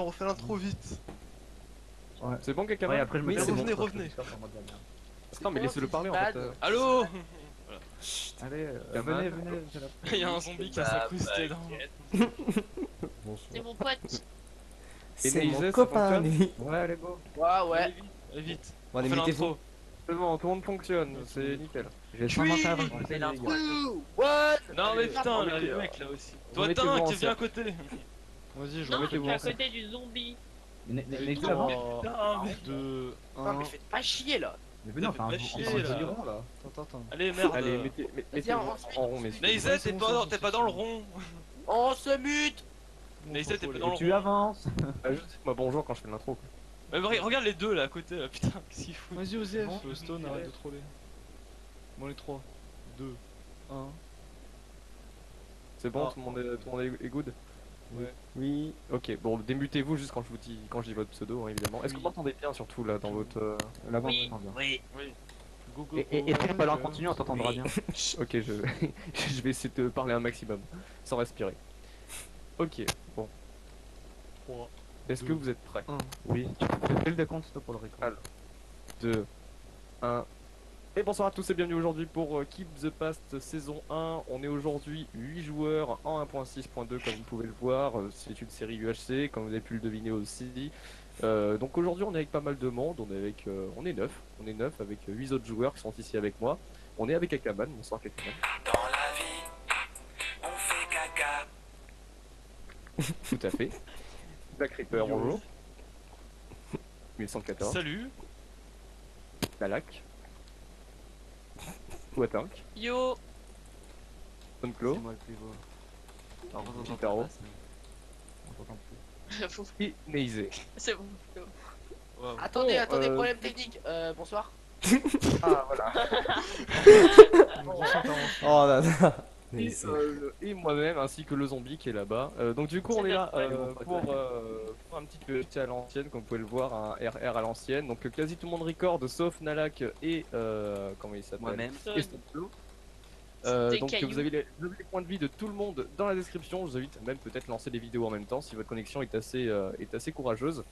on refait l'intro vite. Ouais. C'est bon, quelqu'un? Ouais, après je me Oui, fais revenez, bon, revenez. Non, mais laissez-le parler en fait. Allô. Allez, Gamin. venez, j'ai la... Il y a un zombie qui a sa couche dedans. C'est mon pote. Et C'est Neizet, mon ça copain, fonctionne lui. Ouais, allez, go. Ouais, Allez ouais. vite, allez vite. Bon, On allez, fait mettez-vous. l'intro. C'est bon, tout le monde fonctionne, c'est nickel. J'ai 120 avant de faire l'intro. What? Non mais Allez, putain, là, remettez- les mecs là aussi. vous Toi mettez-vous Tank, en t'es bien à cercle. côté. Vas-y, je Non, je remettez-vous suis à en cercle. côté du zombie. N'exagère Oh, pas. putain, mec. 2, Non, 1. mais faites pas chier là. Mais venez, on fait un Fais jour, chier, on fait un là. giron là. Attends. Allez, merde. Allez, mettez-vous en rond, messieurs. Neizet, t'es pas dans le rond. On se mute. Neizet, t'es pas dans le Tu rond. avances. Ah, juste dites-moi bonjour quand je fais l'intro. Mais regarde les deux là à côté là, putain, qu'est-ce qu'il fout. Vas-y, Osef, Stone, arrête de troller. Bon, les 3, 2, 1. C'est bon, Ah. tout le monde est good? Oui. Ok, bon, démutez-vous juste quand je dis votre pseudo, hein, évidemment. Est-ce que vous m'entendez bien surtout là dans votre. Là-bas, Oui. on entend bien. Oui. Go, go, Et si on peut leur continuer, on t'entendra bien. Ok, je vais essayer de parler un maximum, sans respirer. Ok, bon. 3, Est-ce que vous êtes prêts? Oui, tu fais le décompte toi pour le record. Alors. 2, 1. Et bonsoir à tous et bienvenue aujourd'hui pour Keep the Past saison 1. On est aujourd'hui 8 joueurs en 1.6.2 comme vous pouvez le voir. C'est une série UHC, comme vous avez pu le deviner aussi. Donc aujourd'hui on est avec pas mal de monde, on est 9. On est 9 avec 8 autres joueurs qui sont ici avec moi. On est avec Akaman, bonsoir Akaman. Dans la vie, on fait caca. Tout à fait. Black Reaper, bonjour. 1114. salut. Balak. Watank. Yo. Sunclaw. moi le pivot. Gitaro. On t'entend plus. Et Neizet. C'est bon. Wow. Attendez, Bon, problème technique. Bonsoir. Ah voilà. Oh là là. Mais Et, c'est- et moi-même ainsi que le zombie qui est là-bas. Donc du coup on C'est est là parfait. pour un petit peu à l'ancienne, comme vous pouvez le voir, un RR à l'ancienne. Donc quasi tout le monde record sauf Nalak et comment il s'appelle, Moi-même. et Stoplo. Des Donc cailloux. vous avez les points de vie de tout le monde dans la description. Je vous invite même peut-être lancer des vidéos en même temps si votre connexion est assez courageuse.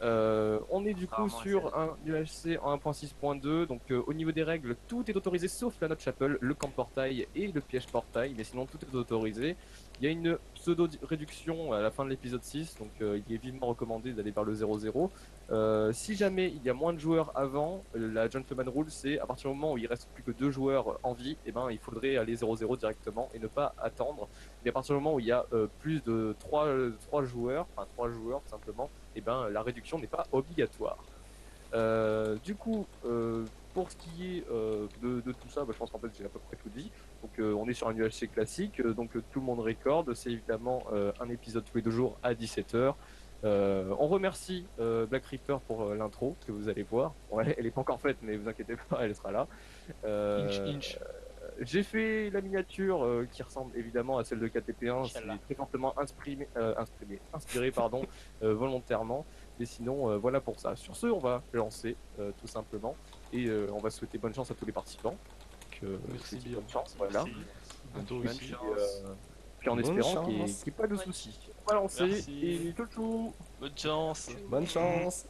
On est du coup sur un UHC en 1.6.2, donc au niveau des règles, tout est autorisé sauf la note chapel, le camp portail et le piège portail, mais sinon tout est autorisé. Il y a une pseudo réduction à la fin de l'épisode 6, donc il est vivement recommandé d'aller vers le 0-0. Si jamais il y a moins de joueurs avant, la Gentleman Rule c'est à partir du moment où il reste plus que 2 joueurs en vie, et ben il faudrait aller 0-0 directement et ne pas attendre. Mais à partir du moment où il y a plus de 3 joueurs, enfin 3 joueurs tout simplement, et ben la réduction n'est pas obligatoire. Du coup, pour ce qui est de tout ça, je pense qu'en fait j'ai à peu près tout dit. Donc on est sur un UHC classique, donc tout le monde record. C'est évidemment un épisode tous les 2 jours à 17h. On remercie Black Reaper pour l'intro que vous allez voir. Bon, elle est pas encore faite, mais vous inquiétez pas, elle sera là. Inch. J'ai fait la miniature qui ressemble évidemment à celle de KTP1, c'est Inch'Allah. très fortement inspiré pardon, volontairement. Et sinon, voilà pour ça. Sur ce, on va lancer tout simplement et on va souhaiter bonne chance à tous les participants. Merci Souhaiter bien. bonne chance, voilà. Bientôt Puis, aussi. puis en Bonne espérant qu'il n'y chance. ait pas de soucis. On va lancer Merci. et tout. Bonne chance. Bonne chance.